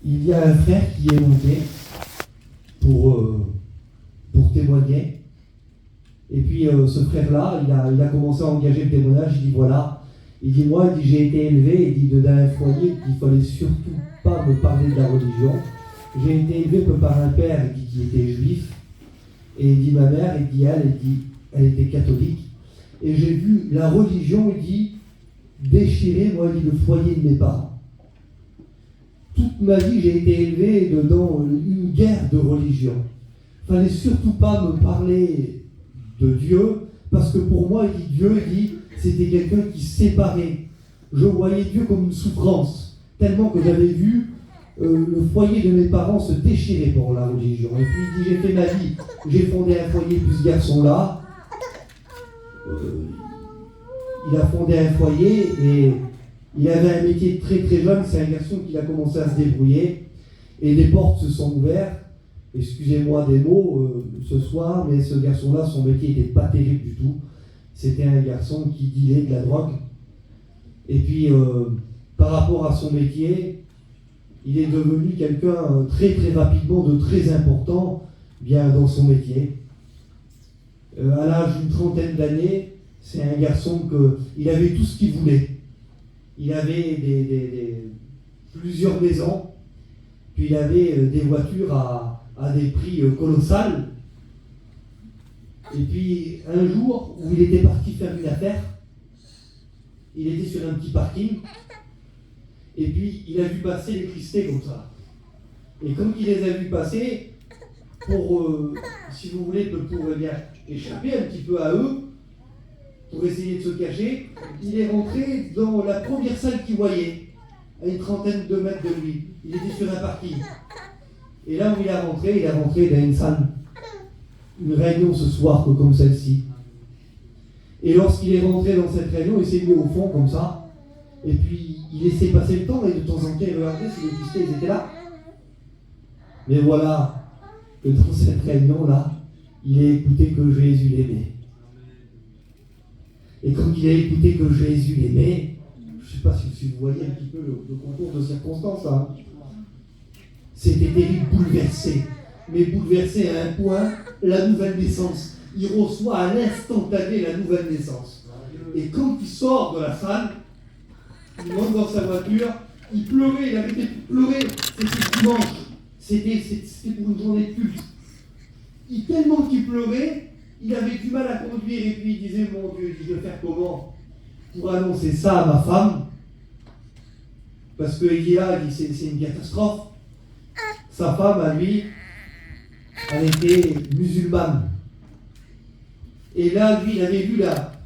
Il y a un frère qui est monté pour témoigner. Et puis ce frère-là, il a commencé à engager le témoignage. Il dit voilà, il dit moi, j'ai été élevé, il dit dans un foyer qu'il fallait surtout pas me parler de la religion. J'ai été élevé par un père qui était juif. Et il dit ma mère, elle était catholique. Et j'ai vu la religion, il dit, déchirer, moi, il dit, le foyer de mes parents. Toute ma vie, j'ai été élevé dans une guerre de religion. Il ne fallait surtout pas me parler de Dieu, parce que pour moi, il dit, Dieu, il dit, c'était quelqu'un qui séparait. Je voyais Dieu comme une souffrance, tellement que j'avais vu le foyer de mes parents se déchirer pour la religion. Et puis il dit, j'ai fait ma vie, j'ai fondé un foyer, puis ce garçon-là, il a fondé un foyer et il avait un métier très très jeune. C'est un garçon qui a commencé à se débrouiller et des portes se sont ouvertes. Excusez-moi des mots ce soir, mais ce garçon-là, son métier n'était pas terrible du tout. C'était un garçon qui dealait de la drogue. Et puis, par rapport à son métier, il est devenu quelqu'un très très rapidement de très important bien dans son métier. À l'âge d'une trentaine d'années, c'est un garçon il avait tout ce qu'il voulait. Il avait plusieurs maisons, puis il avait des voitures à des prix colossaux. Et puis un jour où il était parti faire une affaire, il était sur un petit parking, et puis il a vu passer les Christés comme ça. Et comme il les a vus passer, si vous voulez, pour échapper un petit peu à eux, pour essayer de se cacher, il est rentré dans la première salle qu'il voyait, à une trentaine de mètres de lui. Il était sur un parking. Et là où il est rentré dans une salle, une réunion ce soir comme celle-ci. Et lorsqu'il est rentré dans cette réunion, il s'est mis au fond comme ça, et puis il laissait passer le temps, et de temps en temps il regardait si les pistés ils étaient là. Mais voilà, que dans cette réunion-là, il a écouté que Jésus l'aimait. Et quand il a écouté que Jésus l'aimait, je ne sais pas si vous voyez un petit peu le concours de circonstances, hein. C'était terrible, bouleversé. Mais bouleversé à un point, la nouvelle naissance. Il reçoit à l'instantané la nouvelle naissance. Et quand il sort de la salle, il monte dans sa voiture, il pleurait, il arrêtait de pleurer. C'était dimanche, c'était pour une journée de culte. Tellement qu'il pleurait, il avait du mal à conduire, et puis il disait, mon Dieu, je vais faire comment pour annoncer ça à ma femme? Parce qu'il dit là, c'est une catastrophe. Sa femme, à lui, elle était musulmane. Et là, lui, il avait vu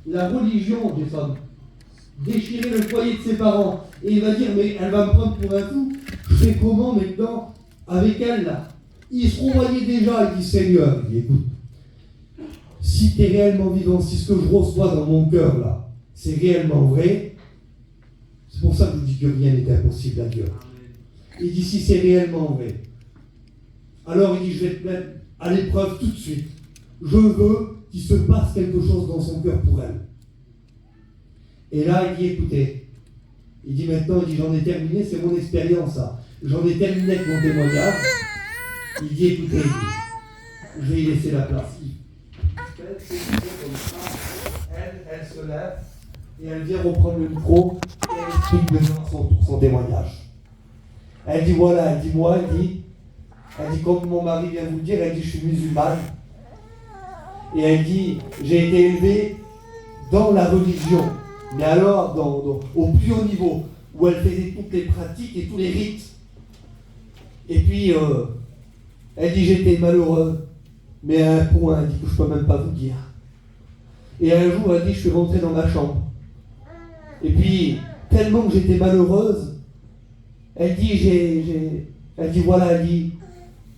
la religion des femmes déchirer le foyer de ses parents. Et il va dire, mais elle va me prendre pour un fou. Je fais comment maintenant avec elle là? Il se revoyait déjà, il dit, Seigneur, il dit, écoute, si tu es réellement vivant, si ce que je reçois dans mon cœur là, c'est réellement vrai, c'est pour ça que je vous dis que rien n'est impossible à Dieu. Il dit, si c'est réellement vrai, alors il dit, je vais te mettre à l'épreuve tout de suite. Je veux qu'il se passe quelque chose dans son cœur pour elle. Et là, il dit, écoutez, il dit maintenant, il dit, j'en ai terminé, c'est mon expérience, ça. J'en ai terminé avec mon témoignage. Il dit, écoutez, il dit, je vais y laisser la place. Elle se lève et elle vient reprendre le micro et elle explique maintenant son témoignage. Elle dit, voilà, elle dit, moi, elle dit, comme mon mari vient vous le dire, elle dit, je suis musulmane. Et elle dit, j'ai été élevée dans la religion, mais alors au plus haut niveau, où elle faisait toutes les pratiques et tous les rites. Et puis, elle dit, j'étais malheureuse, mais à un point, elle dit, que je ne peux même pas vous dire. Et un jour, elle dit, je suis rentrée dans ma chambre. Et puis, tellement que j'étais malheureuse, elle dit, elle dit, voilà, elle dit,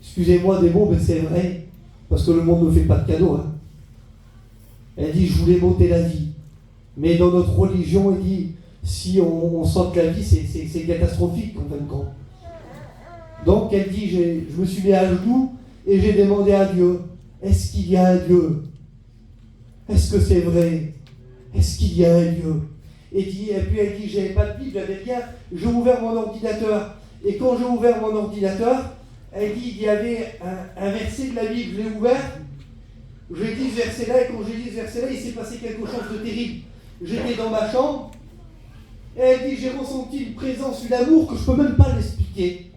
excusez-moi des mots, mais c'est vrai, parce que le monde ne fait pas de cadeaux. Hein. Elle dit, je voulais m'ôter la vie. Mais dans notre religion, elle dit, si on s'ôte la vie, c'est catastrophique, en fin de compte. Donc, elle dit, je me suis mis à genoux et j'ai demandé à Dieu, est-ce qu'il y a un Dieu? Est-ce que c'est vrai? Est-ce qu'il y a un Dieu? Et puis elle dit, j'avais pas de Bible, j'avais rien. J'ai ouvert mon ordinateur. Et quand j'ai ouvert mon ordinateur, elle dit, il y avait un verset de la Bible, je l'ai ouvert. J'ai dit ce verset-là, et quand j'ai dit ce verset-là, il s'est passé quelque chose de terrible. J'étais dans ma chambre, et elle dit, j'ai ressenti une présence, une amour que je ne peux même pas l'expliquer.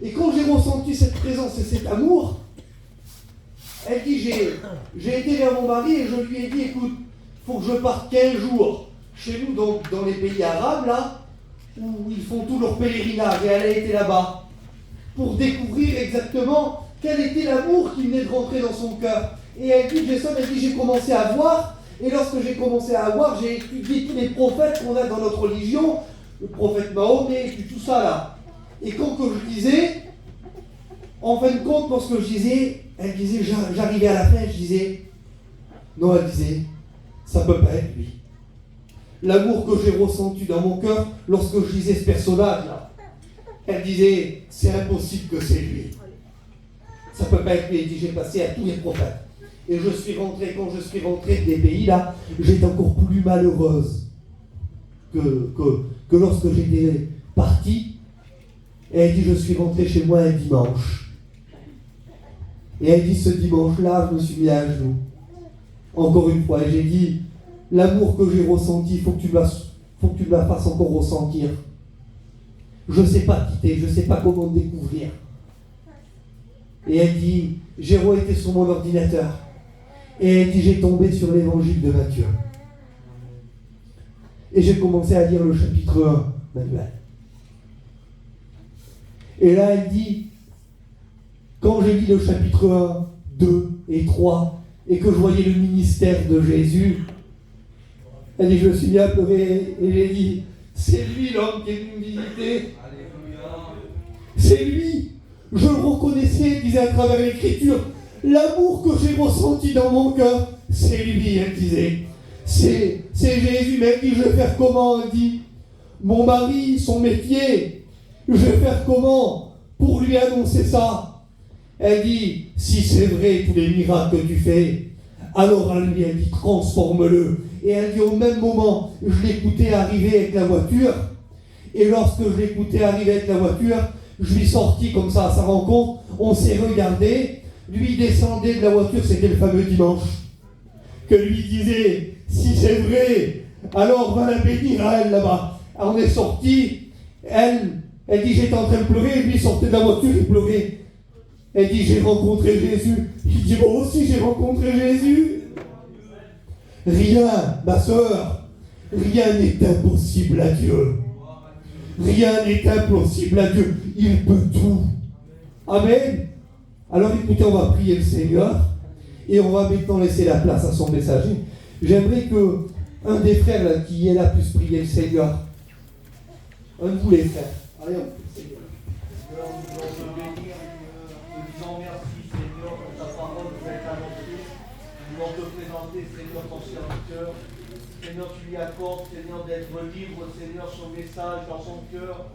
Et quand j'ai ressenti cette présence et cet amour, elle dit, j'ai été vers mon mari et je lui ai dit, écoute, il faut que je parte 15 jours chez nous, dans les pays arabes, là, où ils font tout leur pèlerinage, et elle a été là-bas, pour découvrir exactement quel était l'amour qui venait de rentrer dans son cœur. Et elle dit, j'ai commencé à voir, et lorsque j'ai commencé à voir, j'ai étudié tous les prophètes qu'on a dans notre religion, le prophète Mahomet, et puis tout ça là. Et quand que je disais, en fin de compte, lorsque je disais, elle disait, j'arrivais à la fin, je disais, non, elle disait, ça peut pas être lui. L'amour que j'ai ressenti dans mon cœur lorsque je disais ce personnage-là, elle disait, c'est impossible que c'est lui. Ça peut pas être lui. Elle dit, j'ai passé à tous les prophètes. Et je suis rentré, quand je suis rentré des pays là, j'étais encore plus malheureuse que lorsque j'étais parti. Et elle dit, je suis rentré chez moi un dimanche. Et elle dit, ce dimanche-là, je me suis mis à genoux. Encore une fois, et j'ai dit, l'amour que j'ai ressenti, il faut que tu me la fasses encore ressentir. Je ne sais pas quitter, je ne sais pas comment découvrir. Et elle dit, j'ai été sur mon ordinateur. Et elle dit, j'ai tombé sur l'évangile de Matthieu. Et j'ai commencé à lire le chapitre 1, Manuel. Et là, elle dit, quand j'ai lu le chapitre 1, 2 et 3, et que je voyais le ministère de Jésus, elle dit, je me suis mis à pleurer, et j'ai dit, c'est lui l'homme qui est venu me visiter. C'est lui. Je le reconnaissais, elle disait à travers l'écriture, l'amour que j'ai ressenti dans mon cœur, c'est lui, elle disait. C'est Jésus, mais elle dit, je vais faire comment? Elle dit, mon mari, son métier, je vais faire comment pour lui annoncer ça? Elle dit, si c'est vrai tous les miracles que tu fais, alors elle dit, transforme-le. Et elle dit, au même moment, je l'écoutais arriver avec la voiture, et lorsque je l'écoutais arriver avec la voiture, je lui sortis comme ça à sa rencontre, on s'est regardé, lui descendait de la voiture, c'était le fameux dimanche, que lui disait, si c'est vrai, alors va la bénir à elle là-bas. Alors on est sortis, elle dit, j'étais en train de pleurer, lui sortait de la voiture, il pleurait. Elle dit, j'ai rencontré Jésus. Il dit, moi aussi j'ai rencontré Jésus. Rien, ma sœur, rien n'est impossible à Dieu. Rien n'est impossible à Dieu. Il peut tout. Amen. Alors écoutez, on va prier le Seigneur et on va maintenant laisser la place à son messager. J'aimerais que un des frères là, qui est là puisse prier le Seigneur. Un de vous les frères. Allez, on prie le Seigneur. Seigneur, nous voulons te bénir. Nous disons merci, Seigneur, pour ta parole nous est annoncée. Nous voulons te présenter, Seigneur, ton serviteur. Seigneur, tu lui accordes, Seigneur, d'être libre, Seigneur, son message dans son cœur.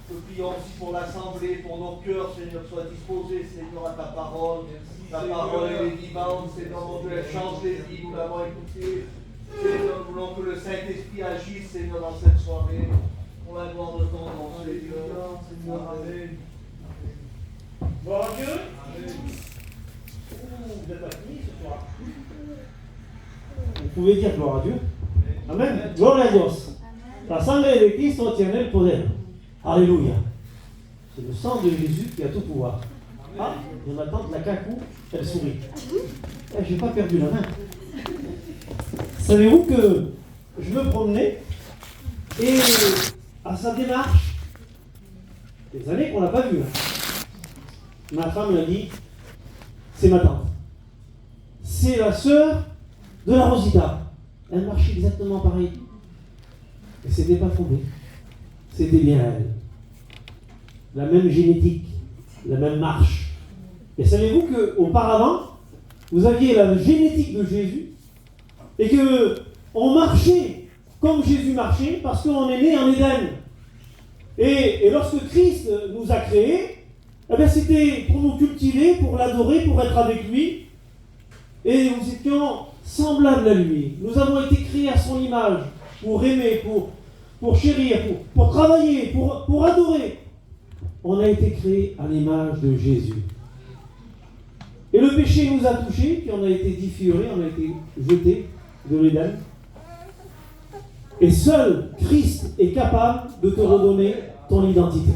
Nous prions aussi pour l'assemblée, pour nos cœurs, Seigneur, sois disposés, Seigneur, à ta parole. Merci, ta parole, elle est vivante, Seigneur, mon Dieu, elle change les vies, nous l'avons écouté. Seigneur, nous voulons que le Saint-Esprit agisse, Seigneur, dans cette soirée. Pour la gloire de ton nom, Seigneur. Amen. Gloire à Dieu. Amen. Vous êtes pas fini ce soir. Vous pouvez dire gloire à Dieu. Amen. Gloria a Dios. La sangre de Cristo tiene el poder. Alléluia. C'est le sang de Jésus qui a tout pouvoir. Ah, il y a ma tante, la cacou, elle sourit. Je n'ai pas perdu la main. Savez-vous que je me promenais et à sa démarche, des années qu'on ne l'a pas vue. Ma femme m'a dit, c'est ma tante. C'est la sœur de la Rosita. Elle marchait exactement pareil. Et c'était pas fondé. C'était bien elle. La même génétique, la même marche. Et savez-vous qu'auparavant, vous aviez la génétique de Jésus et qu'on marchait comme Jésus marchait parce qu'on est né en Éden. Et lorsque Christ nous a créés, eh bien c'était pour nous cultiver, pour l'adorer, pour être avec lui. Et nous étions semblables à lui. Nous avons été créés à son image. pour aimer, pour chérir, pour travailler, pour adorer. On a été créé à l'image de Jésus. Et le péché nous a touchés, puis on a été défigurés, on a été jetés de l'Éden. Et seul Christ est capable de te redonner ton identité.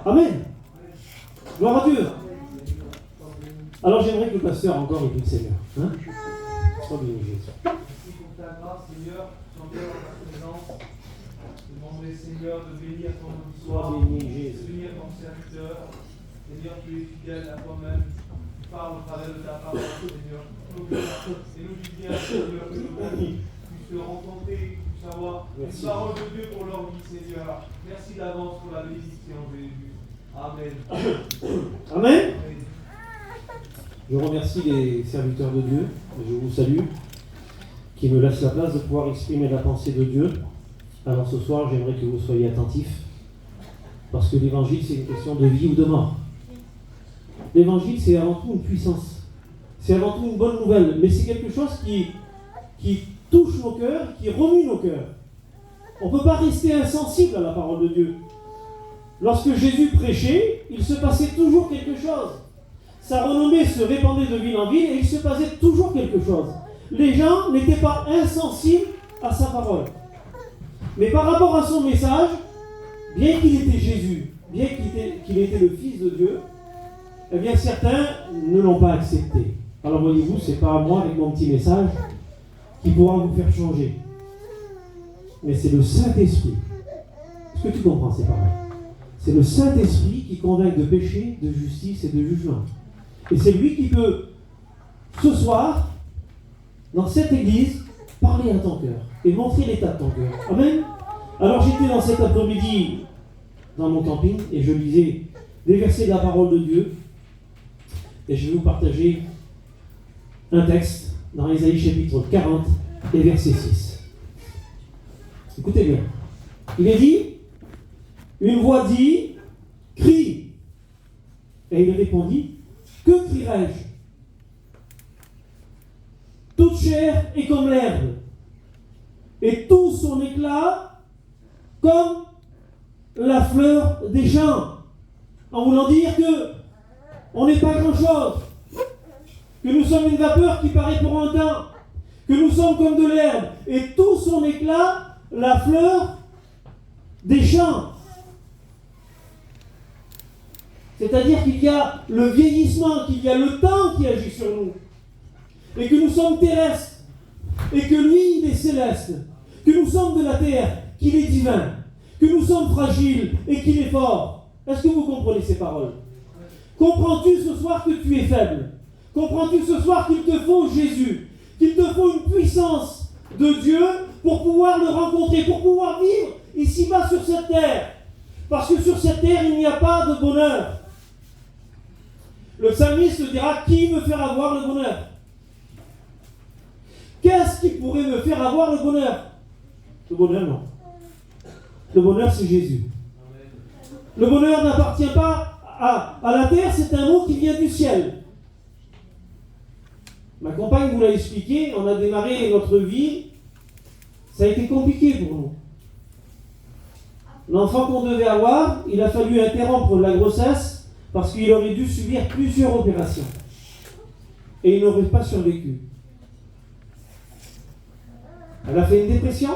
Amen. Gloire à Dieu. Alors j'aimerais que le pasteur encore écoute Seigneur. Hein? Sois béni Jésus. Merci pour ta grâce, Seigneur. J'entends dans ta présence. Demande-les, Seigneur, de bénir ton nom ce soir. Sois béni Jésus. Bénir ton serviteur. Seigneur, tu es fidèle à toi-même. Tu parles au travers de ta parole, Seigneur. Et nous dis bien, Seigneur, que nos amis puissent te rencontrer, puissent avoir une parole de Dieu pour leur vie, Seigneur. Merci d'avance pour la bénédiction, Jésus. Amen. Amen. Je remercie les serviteurs de Dieu, et je vous salue, qui me laissent la place de pouvoir exprimer la pensée de Dieu. Alors ce soir, j'aimerais que vous soyez attentifs, parce que l'évangile, c'est une question de vie ou de mort. L'évangile, c'est avant tout une puissance. C'est avant tout une bonne nouvelle, mais c'est quelque chose qui touche nos cœurs, qui remue nos cœurs. On ne peut pas rester insensible à la parole de Dieu. Lorsque Jésus prêchait, il se passait toujours quelque chose. Sa renommée se répandait de ville en ville et il se passait toujours quelque chose. Les gens n'étaient pas insensibles à sa parole. Mais par rapport à son message, bien qu'il était Jésus, bien qu'il était le Fils de Dieu, eh bien certains ne l'ont pas accepté. Alors voyez-vous, ce n'est pas moi avec mon petit message qui pourra vous faire changer. Mais c'est le Saint-Esprit. Est-ce que tu comprends ces paroles? C'est le Saint-Esprit qui convainc de péché, de justice et de jugement. Et c'est lui qui peut, ce soir, dans cette église, parler à ton cœur et montrer l'état de ton cœur. Amen. Alors j'étais dans cet après-midi dans mon camping et je lisais des versets de la parole de Dieu. Et je vais vous partager un texte dans Ésaïe chapitre 40 et verset 6. Écoutez bien. Il est dit, une voix dit, crie. Et il répondit, que crierai-je? Toute chair est comme l'herbe, et tout son éclat comme la fleur des champs. En voulant dire que on n'est pas grand-chose, que nous sommes une vapeur qui paraît pour un temps, que nous sommes comme de l'herbe, et tout son éclat, la fleur des champs. C'est-à-dire qu'il y a le vieillissement, qu'il y a le temps qui agit sur nous, et que nous sommes terrestres, et que lui, il est céleste, que nous sommes de la terre, qu'il est divin, que nous sommes fragiles et qu'il est fort. Est-ce que vous comprenez ces paroles? Comprends-tu ce soir que tu es faible? Comprends-tu ce soir qu'il te faut Jésus, qu'il te faut une puissance de Dieu pour pouvoir le rencontrer, pour pouvoir vivre ici-bas sur cette terre? Parce que sur cette terre, il n'y a pas de bonheur. Le psalmiste dira, qui me fera voir le bonheur? Qu'est-ce qui pourrait me faire avoir le bonheur? Le bonheur, non. Le bonheur, c'est Jésus. Le bonheur n'appartient pas à la terre, c'est un mot qui vient du ciel. Ma compagne vous l'a expliqué, on a démarré notre vie, ça a été compliqué pour nous. L'enfant qu'on devait avoir, il a fallu interrompre la grossesse parce qu'il aurait dû subir plusieurs opérations. Et il n'aurait pas survécu. Elle a fait une dépression.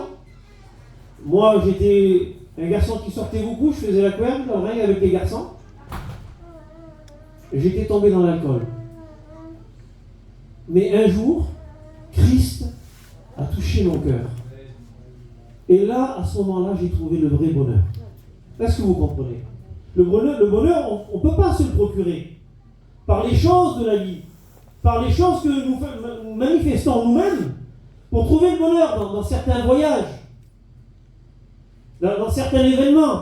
Moi, j'étais un garçon qui sortait beaucoup, je faisais la couenne, l'oreille avec les garçons. J'étais tombé dans l'alcool. Mais un jour, Christ a touché mon cœur. Et là, à ce moment-là, j'ai trouvé le vrai bonheur. Est-ce que vous comprenez? Le bonheur, on ne peut pas se le procurer. Par les choses de la vie, par les choses que nous manifestons nous-mêmes, pour trouver le bonheur dans certains voyages, dans certains événements.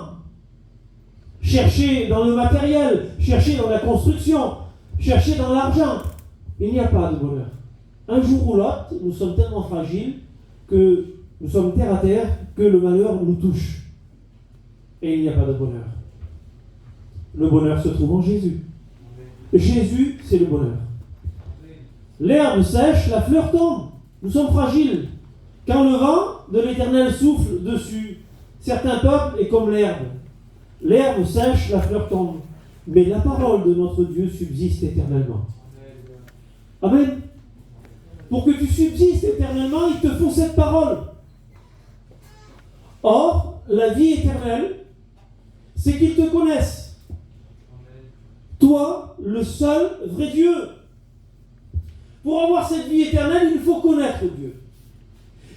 Chercher dans le matériel, chercher dans la construction, chercher dans l'argent. Il n'y a pas de bonheur. Un jour ou l'autre, nous sommes tellement fragiles que nous sommes terre à terre, que le malheur nous touche. Et il n'y a pas de bonheur. Le bonheur se trouve en Jésus. Jésus, c'est le bonheur. L'herbe sèche, la fleur tombe. Nous sommes fragiles. Quand le vent de l'Éternel souffle dessus. Certains peuples est comme l'herbe. L'herbe sèche, la fleur tombe. Mais la parole de notre Dieu subsiste éternellement. Amen. Pour que tu subsistes éternellement, il te faut cette parole. Or, la vie éternelle, c'est qu'ils te connaissent. Toi, le seul vrai Dieu. Pour avoir cette vie éternelle, il faut connaître Dieu.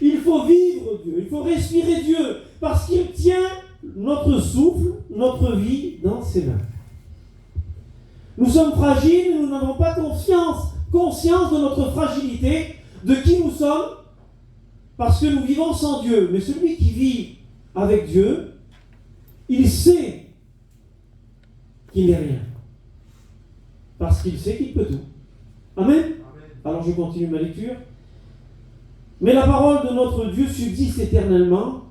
Il faut vivre Dieu. Il faut respirer Dieu. Parce qu'il tient notre souffle, notre vie dans ses mains. Nous sommes fragiles, nous n'avons pas conscience de notre fragilité, de qui nous sommes, parce que nous vivons sans Dieu. Mais celui qui vit avec Dieu, il sait qu'il n'est rien. Parce qu'il sait qu'il peut tout. Amen. Alors je continue ma lecture. Mais la parole de notre Dieu subsiste éternellement.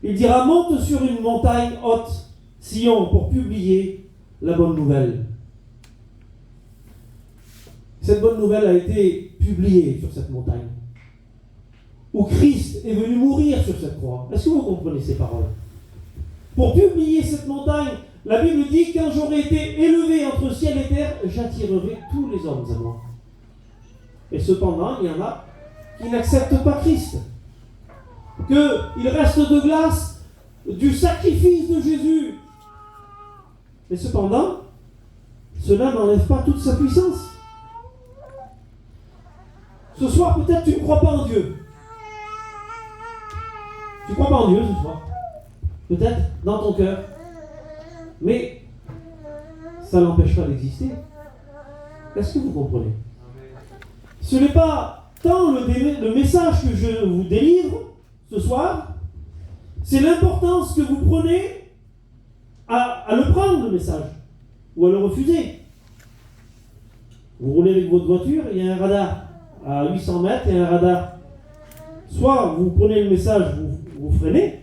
Il dira, monte sur une montagne haute, Sion, pour publier la bonne nouvelle. Cette bonne nouvelle a été publiée sur cette montagne, où Christ est venu mourir sur cette croix. Est-ce que vous comprenez ces paroles? Pour publier cette montagne, la Bible dit, quand j'aurai été élevé entre ciel et terre, j'attirerai tous les hommes à moi. Et cependant, il y en a qui n'acceptent pas Christ. Qu'il reste de glace du sacrifice de Jésus. Et cependant, cela n'enlève pas toute sa puissance. Ce soir, peut-être tu ne crois pas en Dieu. Tu ne crois pas en Dieu ce soir. Peut-être dans ton cœur. Mais ça n'empêche pas d'exister. Est-ce que vous comprenez? Ce n'est pas tant le message que je vous délivre ce soir, c'est l'importance que vous prenez à le prendre, le message, ou à le refuser. Vous roulez avec votre voiture, il y a un radar. À 800 mètres, il y a un radar. Soit vous prenez le message, vous freinez,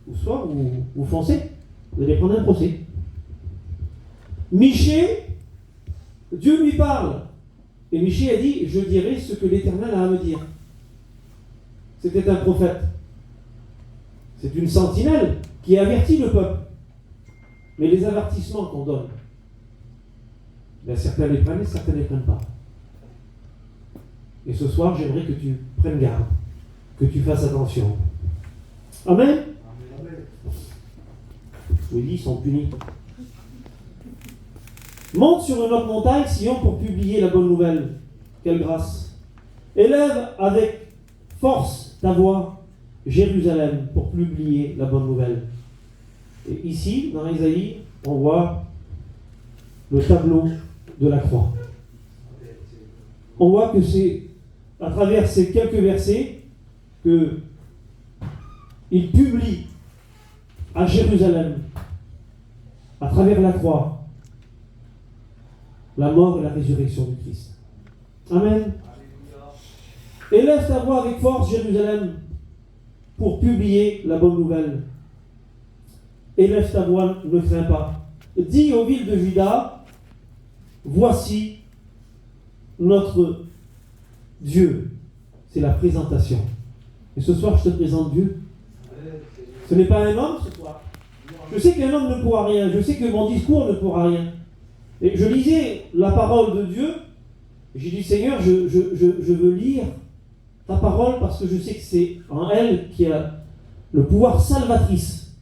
ou soit vous foncez. Vous allez prendre un procès. Michée, Dieu lui parle. Et Michée a dit, je dirai ce que l'Éternel a à me dire. C'était un prophète. C'est une sentinelle qui avertit le peuple. Mais les avertissements qu'on donne, certains les prennent et certains ne les prennent pas. Et ce soir, j'aimerais que tu prennes garde, que tu fasses attention. Amen. Je vous dis, ils sont punis. Monte sur une autre montagne, Sion, pour publier la bonne nouvelle. Quelle grâce. Élève avec force ta voix, Jérusalem, pour publier la bonne nouvelle. Et ici, dans Isaïe, on voit le tableau de la croix. On voit que c'est à travers ces quelques versets qu'il publie à Jérusalem, à travers la croix, la mort et la résurrection du Christ. Amen. Élève ta voix avec force, Jérusalem, pour publier la bonne nouvelle. Élève ta voix, ne crains pas. Dis aux villes de Juda, voici notre Dieu. C'est la présentation. Et ce soir, je te présente Dieu. Ce n'est pas un homme ce soir. Je sais qu'un homme ne pourra rien. Je sais que mon discours ne pourra rien. Et je lisais la parole de Dieu. Et j'ai dit, Seigneur, je veux lire ta parole parce que je sais que c'est en elle qui a le pouvoir salvatrice.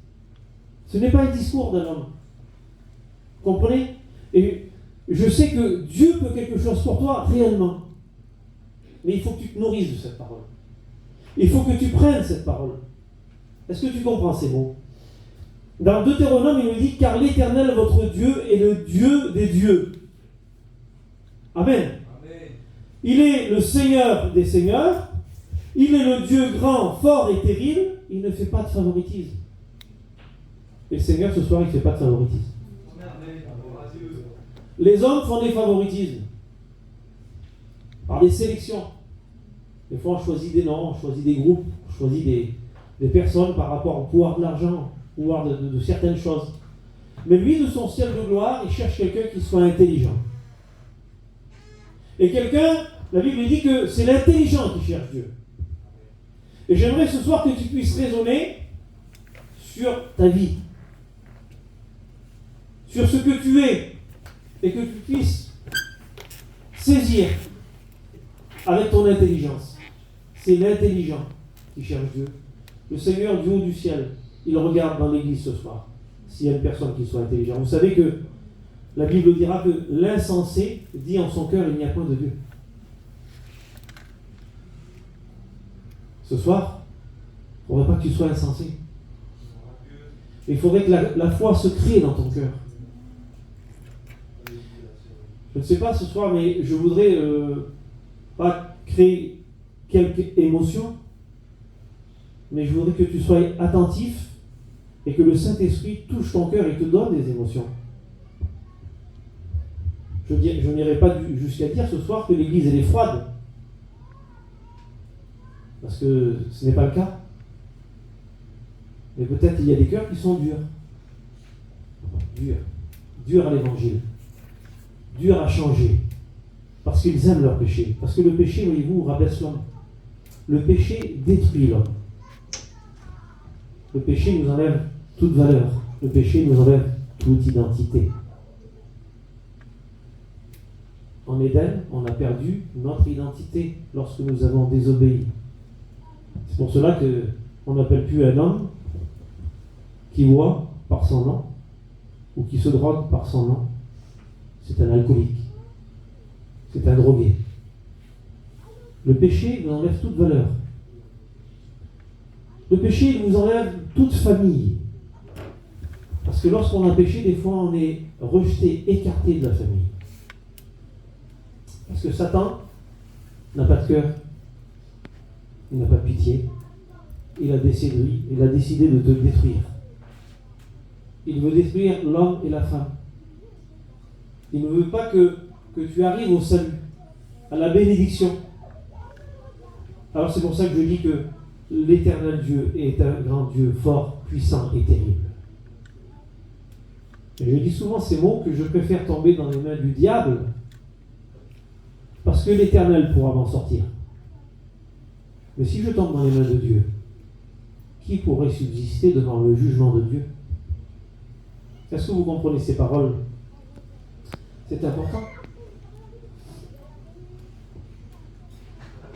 Ce n'est pas un discours d'un homme. Vous comprenez? Et je sais que Dieu peut quelque chose pour toi réellement. Mais il faut que tu te nourrisses de cette parole. Il faut que tu prennes cette parole. Est-ce que tu comprends ces mots? Dans Deutéronome, il nous dit, car l'Éternel, votre Dieu, est le Dieu des dieux. Amen. Amen. Il est le Seigneur des seigneurs. Il est le Dieu grand, fort et terrible. Il ne fait pas de favoritisme. Et le Seigneur, ce soir, il ne fait pas de favoritisme. Les hommes font des favoritismes. Par des sélections. Des fois, on choisit des noms, on choisit des groupes, on choisit des personnes par rapport au pouvoir de l'argent, au pouvoir de certaines choses. Mais lui, de son ciel de gloire, il cherche quelqu'un qui soit intelligent. Et quelqu'un, la Bible dit que c'est l'intelligent qui cherche Dieu. Et j'aimerais ce soir que tu puisses raisonner sur ta vie, sur ce que tu es, et que tu puisses saisir avec ton intelligence. C'est l'intelligent qui cherche Dieu. Le Seigneur du haut du ciel, il regarde dans l'église ce soir, s'il y a une personne qui soit intelligente. Vous savez que la Bible dira que l'insensé dit en son cœur, il n'y a point de Dieu. Ce soir, il ne faudrait pas que tu sois insensé. Il faudrait que la foi se crée dans ton cœur. Je ne sais pas ce soir, mais je voudrais pas créer quelque émotion, mais je voudrais que tu sois attentif et que le Saint-Esprit touche ton cœur et te donne des émotions. Je n'irai pas jusqu'à dire ce soir que l'Église elle est froide, parce que ce n'est pas le cas. Mais peut-être il y a des cœurs qui sont durs. Durs à l'Évangile. Durs à changer. Parce qu'ils aiment leur péché. Parce que le péché, voyez-vous, rabaisse l'homme. Le péché détruit l'homme. Le péché nous enlève toute valeur. Le péché nous enlève toute identité. En Éden, on a perdu notre identité lorsque nous avons désobéi. C'est pour cela qu'on n'appelle plus un homme qui boit par son nom ou qui se drogue par son nom. C'est un alcoolique. C'est un drogué. Le péché nous enlève toute valeur. Le péché nous enlève toute famille. Parce que lorsqu'on a péché, des fois on est rejeté, écarté de la famille. Parce que Satan n'a pas de cœur, il n'a pas de pitié, il a décidé de te détruire. Il veut détruire l'homme et la femme. Il ne veut pas que tu arrives au salut, à la bénédiction. Alors c'est pour ça que je dis que l'éternel Dieu est un grand Dieu fort, puissant et terrible. Et je dis souvent ces mots que je préfère tomber dans les mains du diable parce que l'Éternel pourra m'en sortir. Mais si je tombe dans les mains de Dieu, qui pourrait subsister devant le jugement de Dieu? Est-ce que vous comprenez ces paroles? C'est important.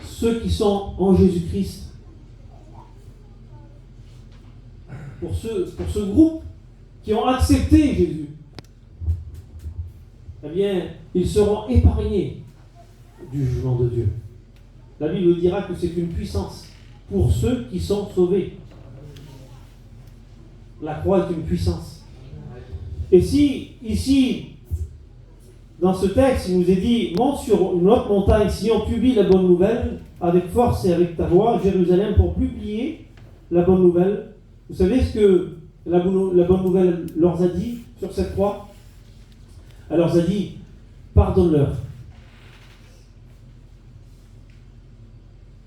Ceux qui sont en Jésus-Christ, pour ce groupe qui ont accepté Jésus, eh bien, ils seront épargnés du jugement de Dieu. La Bible dira que c'est une puissance pour ceux qui sont sauvés. La croix est une puissance. Et si, ici, dans ce texte, il nous est dit, monte sur une haute montagne, Sion, publie la bonne nouvelle, avec force et avec ta voix, Jérusalem, pour publier la bonne nouvelle. Vous savez ce que la bonne nouvelle leur a dit sur cette croix? Elle leur a dit, pardonne-leur,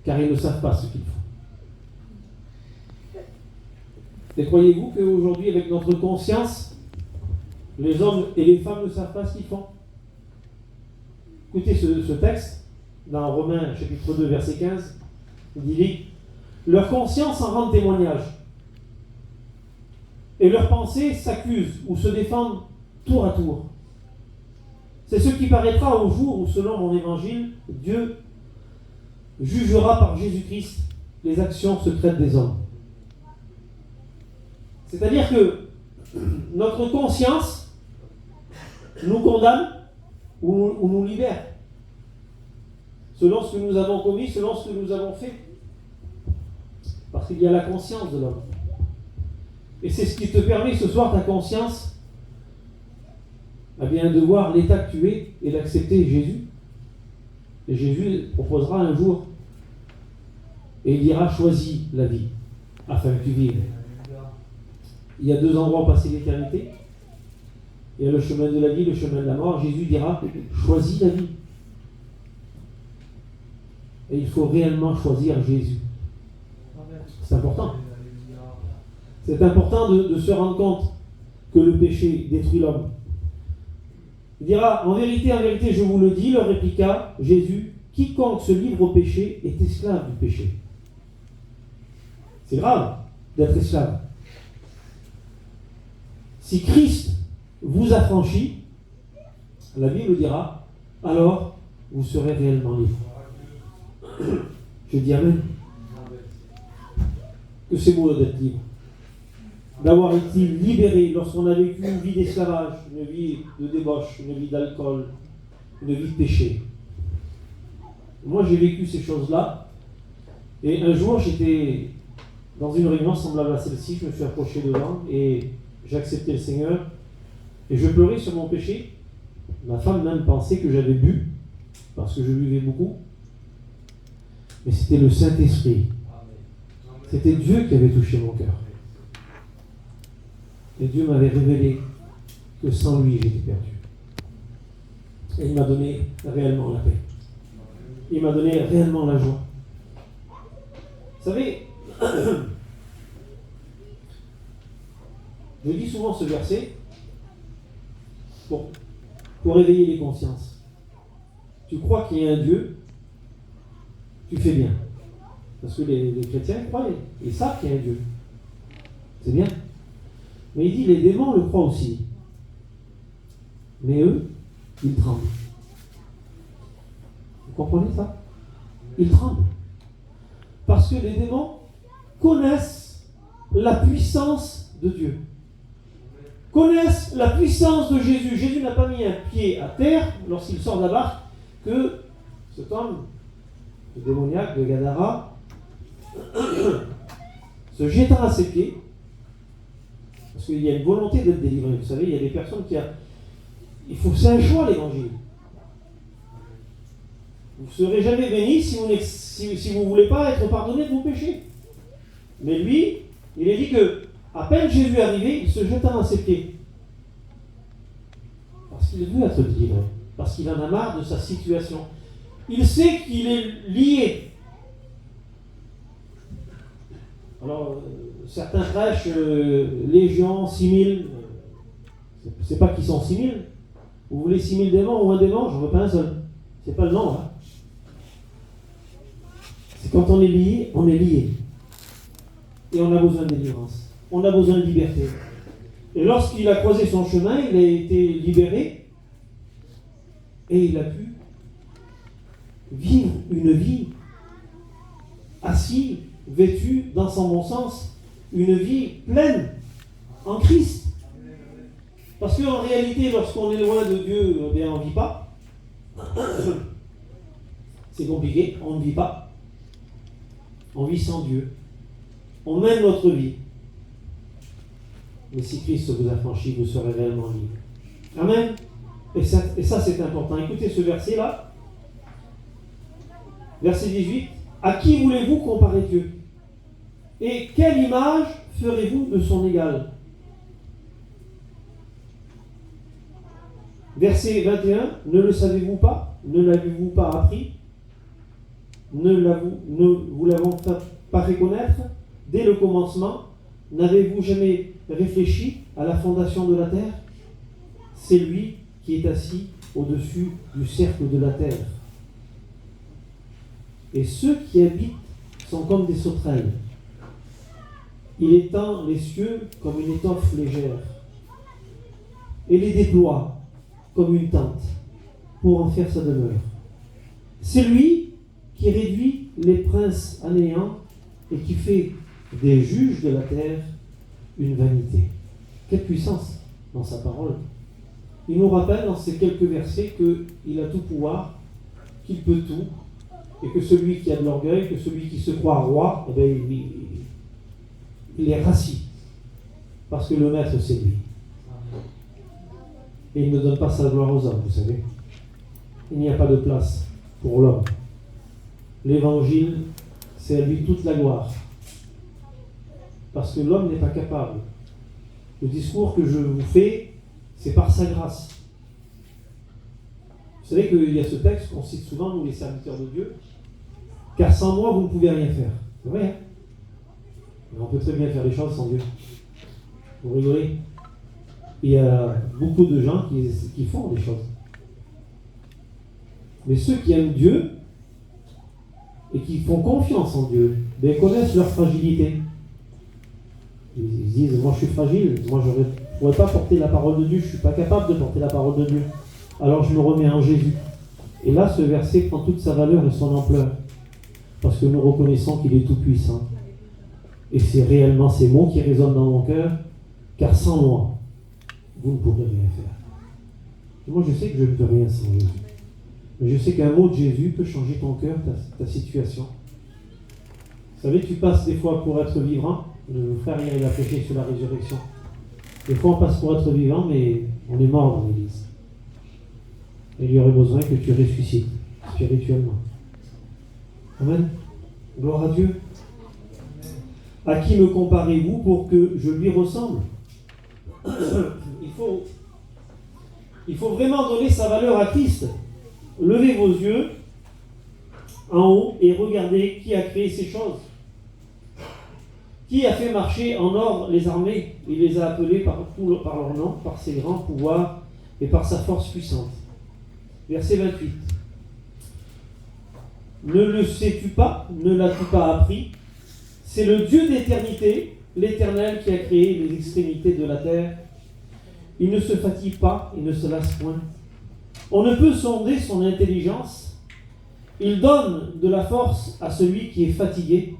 car ils ne savent pas ce qu'ils font. Et croyez-vous qu'aujourd'hui, avec notre conscience, les hommes et les femmes ne savent pas ce qu'ils font? Écoutez ce texte, dans Romains chapitre 2, verset 15, il dit « Leur conscience en rend témoignage, et leurs pensées s'accusent ou se défendent tour à tour. C'est ce qui paraîtra au jour où, selon mon évangile, Dieu jugera par Jésus-Christ les actions secrètes des hommes. » C'est-à-dire que notre conscience nous condamne ou nous libère, selon ce que nous avons commis, selon ce que nous avons fait. Parce qu'il y a la conscience de l'homme. Et c'est ce qui te permet ce soir, ta conscience, eh bien, de voir l'état que tu es et d'accepter Jésus. Et Jésus proposera un jour, et il dira, choisis la vie, afin que tu vives. Il y a deux endroits où passer l'éternité. Il y a le chemin de la vie, le chemin de la mort. Jésus dira, choisis la vie. Et il faut réellement choisir Jésus. C'est important. C'est important de se rendre compte que le péché détruit l'homme. Il dira, en vérité, je vous le dis, leur répliqua Jésus, quiconque se livre au péché est esclave du péché. C'est grave d'être esclave. Si Christ vous affranchit, la Bible dira, alors vous serez réellement libre. Je dis amen. Que c'est beau d'être libre. D'avoir été libéré lorsqu'on a vécu une vie d'esclavage, une vie de débauche, une vie d'alcool, une vie de péché. Moi, j'ai vécu ces choses-là. Et un jour, j'étais dans une réunion semblable à celle-ci. Je me suis approché devant et j'ai accepté le Seigneur. Et je pleurais sur mon péché. Ma femme même pensait que j'avais bu, parce que je buvais beaucoup. Mais c'était le Saint-Esprit. C'était Dieu qui avait touché mon cœur. Et Dieu m'avait révélé que sans lui, j'étais perdu. Et il m'a donné réellement la paix. Il m'a donné réellement la joie. Vous savez, je dis souvent ce verset pour éveiller les consciences. Tu crois qu'il y a un Dieu, tu fais bien. Parce que les chrétiens croient, ils savent qu'il y a un Dieu. C'est bien. Mais il dit, les démons le croient aussi. Mais eux, ils tremblent. Vous comprenez ça? Ils tremblent. Parce que les démons connaissent la puissance de Dieu. Connaissent la puissance de Jésus. Jésus n'a pas mis un pied à terre lorsqu'il sort de la barque que cet homme, le démoniaque de Gadara, se jeta à ses pieds. Parce qu'il y a une volonté d'être délivré. Vous savez, il y a des personnes qui... C'est un choix, l'évangile. Vous ne serez jamais béni si vous ne voulez pas être pardonné de vos péchés. Mais lui, il est dit que, à peine Jésus est arrivé, il se jeta à ses pieds. Parce qu'il veut être délivré. Parce qu'il en a marre de sa situation. Il sait qu'il est lié. Alors, certains prêchent Légion, 6000. C'est pas qu'ils sont 6000. Vous voulez 6000 démons ou un démon? J'en veux pas un seul. C'est pas le nom, hein. C'est quand on est lié, on est lié. Et on a besoin de délivrance. On a besoin de liberté. Et lorsqu'il a croisé son chemin, il a été libéré. Et il a pu vivre une vie assis, vêtu dans son bon sens, une vie pleine en Christ. Parce qu'en réalité, lorsqu'on est loin de Dieu, eh bien, on ne vit pas. C'est compliqué, on ne vit pas. On vit sans Dieu. On mène notre vie. Mais si Christ vous a franchi, vous serez réellement libre. Amen. Et ça, c'est important. Écoutez ce verset-là. Verset 18. À qui voulez-vous comparer Dieu? Et quelle image ferez-vous de son égal? Verset 21. Ne le savez-vous pas? Ne l'avez-vous pas appris? Ne vous l'avons pas fait connaître dès le commencement? N'avez-vous jamais réfléchi à la fondation de la terre? C'est lui qui est assis au-dessus du cercle de la terre. Et ceux qui habitent sont comme des sauterelles. Il étend les cieux comme une étoffe légère et les déploie comme une tente pour en faire sa demeure. C'est lui qui réduit les princes à néant et qui fait des juges de la terre une vanité. Quelle puissance dans sa parole. Il nous rappelle dans ces quelques versets qu'il a tout pouvoir, qu'il peut tout, et que celui qui a de l'orgueil, que celui qui se croit roi, eh bien, il est rassis. Parce que le maître, c'est lui. Et il ne donne pas sa gloire aux hommes, vous savez. Il n'y a pas de place pour l'homme. L'évangile, c'est à lui toute la gloire. Parce que l'homme n'est pas capable. Le discours que je vous fais, c'est par sa grâce. Vous savez qu'il y a ce texte qu'on cite souvent, nous les serviteurs de Dieu, car sans moi, vous ne pouvez rien faire. C'est vrai, hein? On peut très bien faire les choses sans Dieu. Vous rigolez? Il y a beaucoup de gens qui font des choses. Mais ceux qui aiment Dieu et qui font confiance en Dieu, ben, connaissent leur fragilité. Ils se disent, moi je suis fragile, moi je ne pourrais pas porter la parole de Dieu, je ne suis pas capable de porter la parole de Dieu. Alors je me remets en Jésus. Et là, ce verset prend toute sa valeur et son ampleur. Parce que nous reconnaissons qu'il est tout-puissant. Et c'est réellement ces mots qui résonnent dans mon cœur, car sans moi, vous ne pourrez rien faire. Et moi, je sais que je ne peux rien sans Jésus. Mais je sais qu'un mot de Jésus peut changer ton cœur, ta situation. Vous savez, tu passes des fois pour être vivant. Le frère hier, il a prêché sur la résurrection. Des fois, on passe pour être vivant, mais on est mort dans l'église. Et il y aurait besoin que tu ressuscites spirituellement. Amen. Gloire à Dieu. À qui me comparez-vous pour que je lui ressemble? Il faut vraiment donner sa valeur à Christ. Levez vos yeux en haut et regardez qui a créé ces choses. Qui a fait marcher en ordre les armées? Il les a appelées par leur nom, par ses grands pouvoirs et par sa force puissante. Verset 28. Ne le sais-tu pas? Ne l'as-tu pas appris? C'est le Dieu d'éternité, l'Éternel, qui a créé les extrémités de la terre. Il ne se fatigue pas, il ne se lasse point. On ne peut sonder son intelligence. Il donne de la force à celui qui est fatigué.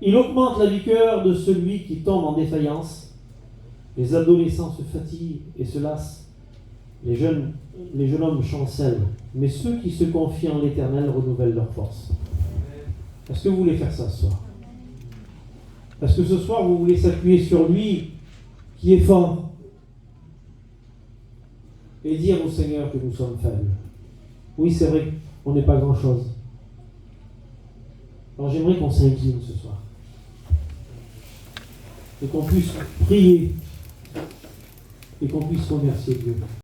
Il augmente la vigueur de celui qui tombe en défaillance. Les adolescents se fatiguent et se lassent. Les jeunes hommes chancellent. Mais ceux qui se confient en l'Éternel renouvellent leur force. Est-ce que vous voulez faire ça ce soir? Est-ce que ce soir vous voulez s'appuyer sur lui qui est fort et dire au Seigneur que nous sommes faibles? Oui, c'est vrai qu'on n'est pas grand-chose. Alors j'aimerais qu'on s'incline ce soir et qu'on puisse prier et qu'on puisse remercier Dieu.